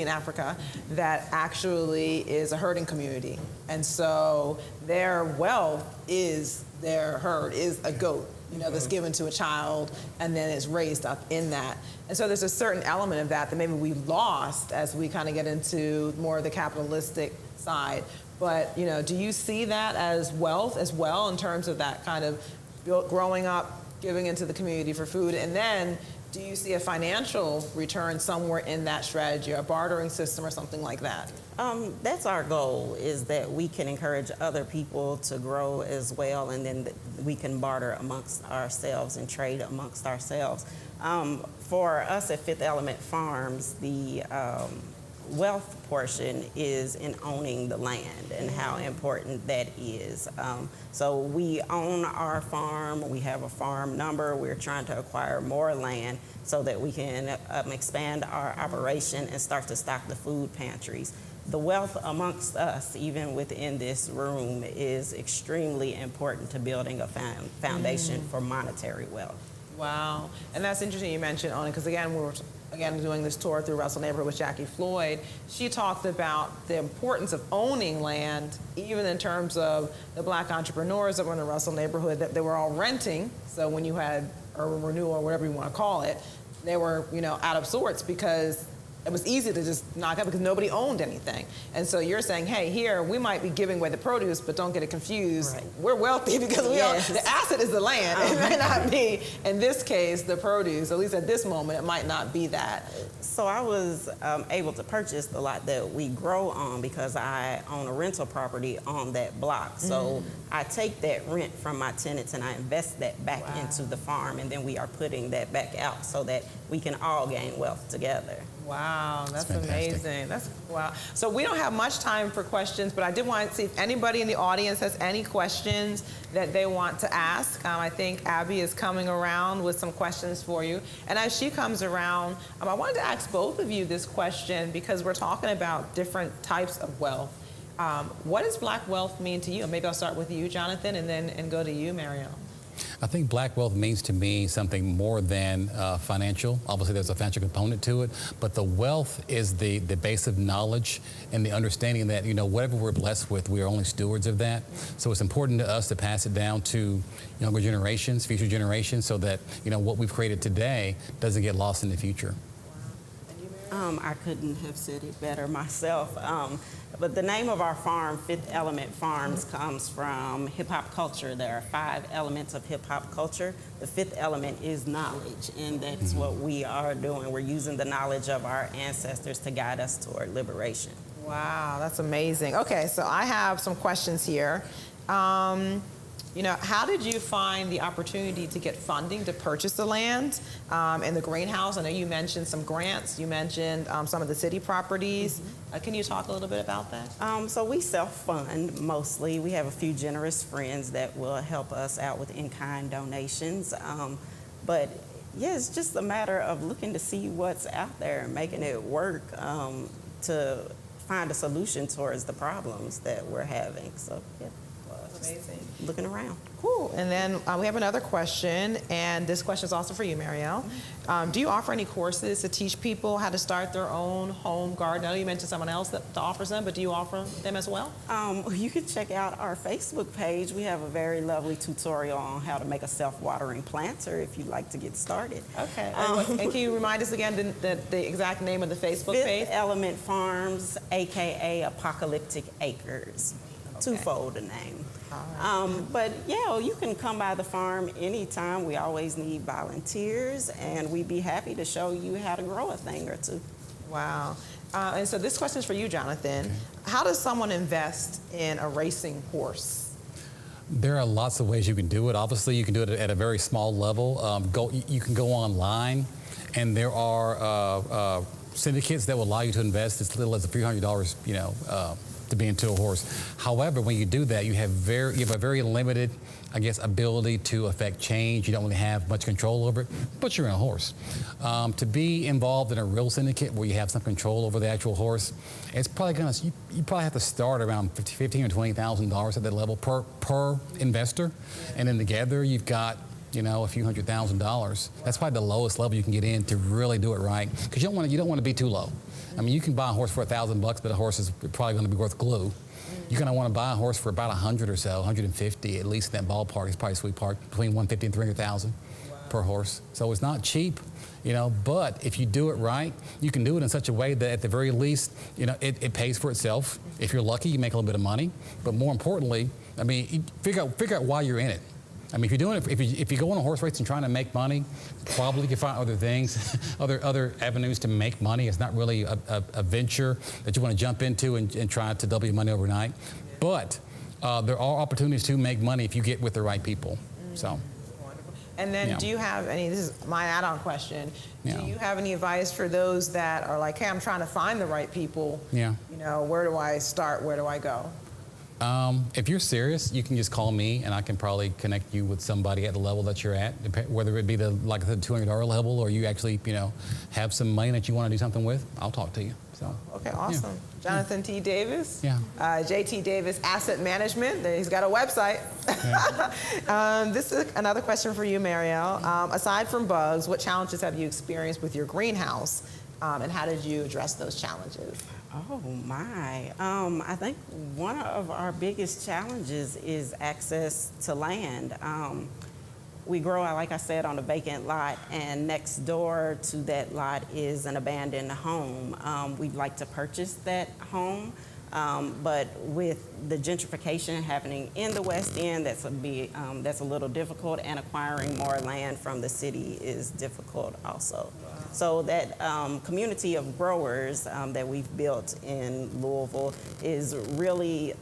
Africa that actually is a herding community. And so their wealth is, their herd is a goat, that's given to a child and then is raised up in that. And so there's a certain element of that maybe we lost as we kind of get into more of the capitalistic side. But, you know, do you see that as wealth as well in terms of that kind of growing up, giving into the community for food? And then do you see a financial return somewhere in that strategy, a bartering system or something like that? That's our goal, is that we can encourage other people to grow as well, and then we can barter amongst ourselves and trade amongst ourselves. For us at Fifth Element Farms, the wealth portion is in owning the land and how important that is. So we own our farm, we have a farm number, we're trying to acquire more land so that we can expand our operation and start to stock the food pantries. The wealth amongst us, even within this room, is extremely important to building a foundation for monetary wealth. Wow. And that's interesting you mentioned owning, because again, we were doing this tour through Russell neighborhood with Jackie Floyd. She talked about the importance of owning land, even in terms of the Black entrepreneurs that were in the Russell neighborhood, that they were all renting. So when you had urban renewal or whatever you want to call it, they were, you know, out of sorts because it was easy to just knock up because nobody owned anything. And so you're saying, hey, here, we might be giving away the produce, but don't get it confused. Right. We're wealthy because we own, the asset is the land. It may not be, in this case, the produce. At least at this moment, it might not be that. So I was able to purchase the lot that we grow on because I own a rental property on that block. So I take that rent from my tenants and I invest that back into the farm, and then we are putting that back out so that we can all gain wealth together. Wow, that's amazing. That's wow. So we don't have much time for questions, but I did want to see if anybody in the audience has any questions that they want to ask. I think Abby is coming around with some questions for you. And as she comes around, I wanted to ask both of you this question because we're talking about different types of wealth. What does Black wealth mean to you? Maybe I'll start with you, Jonathan, and then go to you, Mariel. I think Black wealth means to me something more than financial. Obviously, there's a financial component to it, but the wealth is the base of knowledge and the understanding that, you know, whatever we're blessed with, we are only stewards of that. So it's important to us to pass it down to younger generations, future generations, so that, you know, what we've created today doesn't get lost in the future. I couldn't have said it better myself. But the name of our farm, Fifth Element Farms, comes from hip-hop culture. There are 5 elements of hip-hop culture. The 5th element is knowledge, and that's what we are doing. We're using the knowledge of our ancestors to guide us toward liberation. Wow, that's amazing. Okay, so I have some questions here. You know, how did you find the opportunity to get funding to purchase the land and the greenhouse? I know you mentioned some grants. You mentioned some of the city properties. Can you talk a little bit about that? So we self-fund mostly. We have a few generous friends that will help us out with in-kind donations. But yeah, it's just a matter of looking to see what's out there and making it work to find a solution towards the problems that we're having. So yeah. Amazing. Looking around. Cool. And then we have another question, and this question is also for you, Mariel. Do you offer any courses to teach people how to start their own home garden? I know you mentioned someone else that offers them, but do you offer them as well? You can check out our Facebook page. We have a very lovely tutorial on how to make a self-watering planter if you'd like to get started. Okay. And can you remind us again the exact name of the Facebook page? Fifth Element Farms, a.k.a. Apocalyptic Acres. Okay. Twofold a name. But yeah, you can come by the farm anytime. We always need volunteers, and we'd be happy to show you how to grow a thing or two. Wow. And so this question is for you, Jonathan. Okay. How does someone invest in a racing horse? There are lots of ways you can do it. Obviously, you can do it at a very small level. You can go online, and there are syndicates that will allow you to invest as little as $300, you know, to be into a horse. However, when you do that, you have a very limited, I guess, ability to affect change. You don't really have much control over it, but you're in a horse. To be involved in a real syndicate where you have some control over the actual horse, it's probably gonna, you probably have to start around $15,000 or $20,000 at that level per investor, and then together you've got, you know, a few $100,000. That's probably the lowest level you can get in to really do it right, because you don't want to be too low. I mean, you can buy a horse for $1,000, but a horse is probably going to be worth glue. You're going to want to buy a horse for about 100 or so, 150, at least in that ballpark. It's probably a sweet part, between 150 and 300,000. per horse. So it's not cheap, but if you do it right, you can do it in such a way that at the very least, it pays for itself. If you're lucky, you make a little bit of money. But more importantly, I mean, you figure out why you're in it. I mean, if you're doing it, if you go on a horse race and trying to make money, probably you can find other things, other avenues to make money. It's not really a venture that you want to jump into and try to double your money overnight. But there are opportunities to make money if you get with the right people. So. And then do you have any, this is my add-on question, Yeah. do you have any advice for those that are like, hey, I'm trying to find the right people? Yeah. Where do I start? Where do I go? If you're serious, you can just call me, and I can probably connect you with somebody at the level that you're at, whether it be the $200 level, or you actually, have some money that you want to do something with. I'll talk to you. So. Okay, awesome. Yeah. Jonathan T. Davis. Yeah. JT Davis Asset Management. He's got a website. Yeah. This is another question for you, Marielle. Aside from bugs, what challenges have you experienced with your greenhouse, and how did you address those challenges? Oh my. I think one of our biggest challenges is access to land. We grow, like I said, on a vacant lot, and next door to that lot is an abandoned home. We'd like to purchase that home, but with the gentrification happening in the West End, that's a little difficult, and acquiring more land from the city is difficult also. So that community of growers that we've built in Louisville is really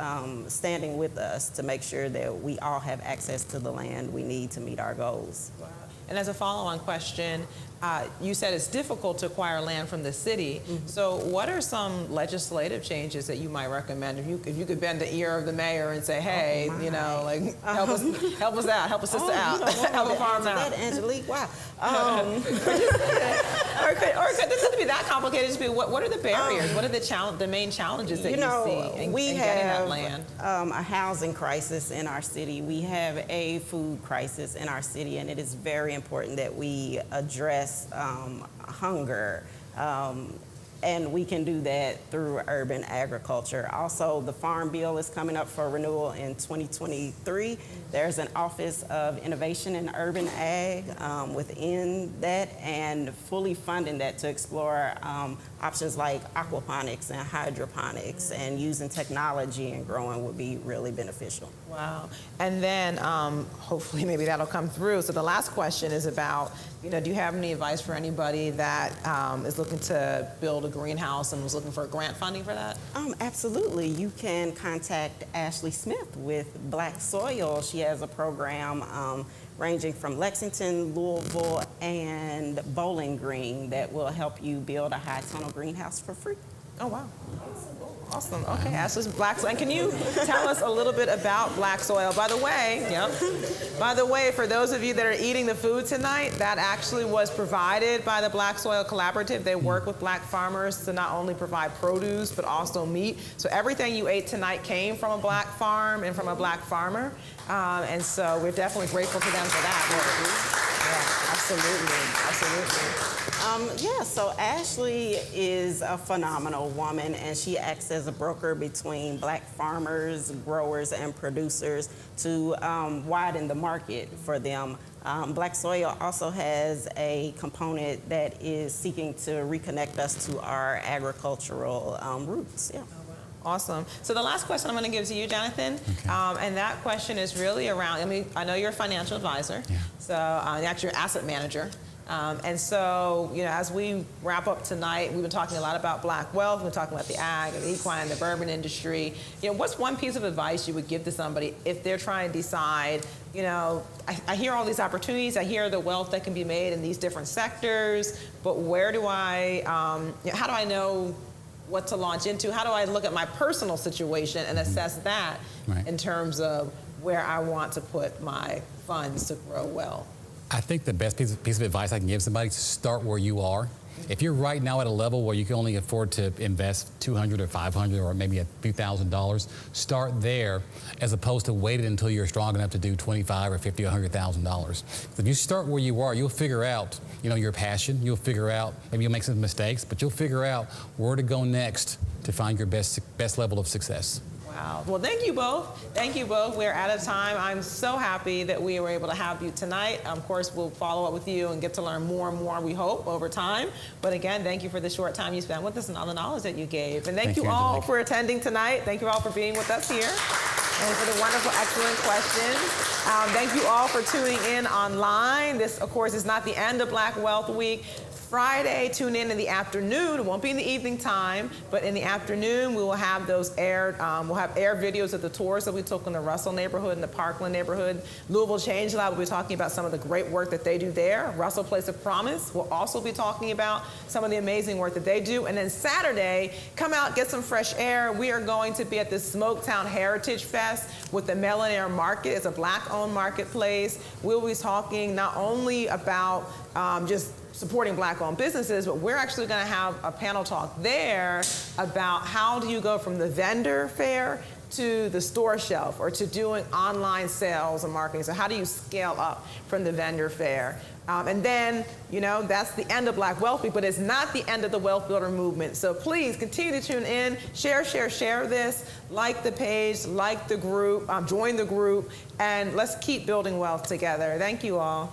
standing with us to make sure that we all have access to the land we need to meet our goals. Wow. And as a follow-on question, you said it's difficult to acquire land from the city. Mm-hmm. So what are some legislative changes that you might recommend? If you could bend the ear of the mayor and say, hey, help us out, help a sister out, help a farm out. Angelique, wow. Or it doesn't be that complicated. Just be what are the barriers? What are the main challenges that you see in getting that land? A housing crisis in our city. We have a food crisis in our city, and it is very important that we address hunger. And we can do that through urban agriculture. Also, the Farm Bill is coming up for renewal in 2023. There's an Office of Innovation in Urban Ag within that, and fully funding that to explore options like aquaponics and hydroponics, and using technology and growing would be really beneficial. Wow. And then hopefully maybe that'll come through. So the last question is about, do you have any advice for anybody that is looking to build a greenhouse and was looking for grant funding for that? Absolutely. You can contact Ashley Smith with Black Soil. She has a program ranging from Lexington, Louisville, and Bowling Green that will help you build a high tunnel greenhouse for free. Oh, wow. Awesome. Okay, Ashley's Black Soil. And can you tell us a little bit about Black Soil? By the way, for those of you that are eating the food tonight, that actually was provided by the Black Soil Collaborative. They work with Black farmers to not only provide produce, but also meat. So everything you ate tonight came from a Black farm and from a Black farmer. And so we're definitely grateful to them for that. Yeah, absolutely. So Ashley is a phenomenal woman, and she acts as a broker between Black farmers, growers, and producers to widen the market for them. Black Soil also has a component that is seeking to reconnect us to our agricultural roots. Yeah. Awesome. So the last question I'm going to give to you, Jonathan, okay. And that question is really around, I know you're a financial advisor, yeah. So actually you're an asset manager. And so, as we wrap up tonight, we've been talking a lot about Black wealth. We've been talking about the ag and the equine and the bourbon industry. What's one piece of advice you would give to somebody if they're trying to decide, I hear all these opportunities, I hear the wealth that can be made in these different sectors, but where do how do I know what to launch into? How do I look at my personal situation and assess that in terms of where I want to put my funds to grow well? I think the best piece of advice I can give somebody is to start where you are. If you're right now at a level where you can only afford to invest $200 or $500 or maybe a few $1,000, start there as opposed to waiting until you're strong enough to do $25,000 or $50,000 or $100,000. If you start where you are, you'll figure out, your passion. You'll figure out, maybe you'll make some mistakes, but you'll figure out where to go next to find your best level of success. Wow. Wow. Well, thank you both. Thank you both. We're out of time. I'm so happy that we were able to have you tonight. Of course, we'll follow up with you and get to learn more and more, we hope, over time. But again, thank you for the short time you spent with us and all the knowledge that you gave. And thank you all Angelique. for attending tonight. Thank you all for being with us here and for the wonderful, excellent questions. Thank you all for tuning in online. This, of course, is not the end of Black Wealth Week. Friday, tune in the afternoon. It won't be in the evening time, but in the afternoon, we will have those aired. We'll have air videos of the tours that we took in the Russell neighborhood and the Parkland neighborhood. Louisville Change Lab will be talking about some of the great work that they do there. Russell Place of Promise will also be talking about some of the amazing work that they do. And then Saturday, come out, get some fresh air. We are going to be at the Smoketown Heritage Fest with the Melanair Market. It's a Black-owned marketplace. We'll be talking not only about just supporting Black-owned businesses, but we're actually going to have a panel talk there about how do you go from the vendor fair to the store shelf or to doing online sales and marketing. So how do you scale up from the vendor fair? And then, you know, that's the end of Black Wealth Week, but it's not the end of the Wealth Builder movement. So please continue to tune in, share this, like the page, like the group, join the group, and let's keep building wealth together. Thank you all.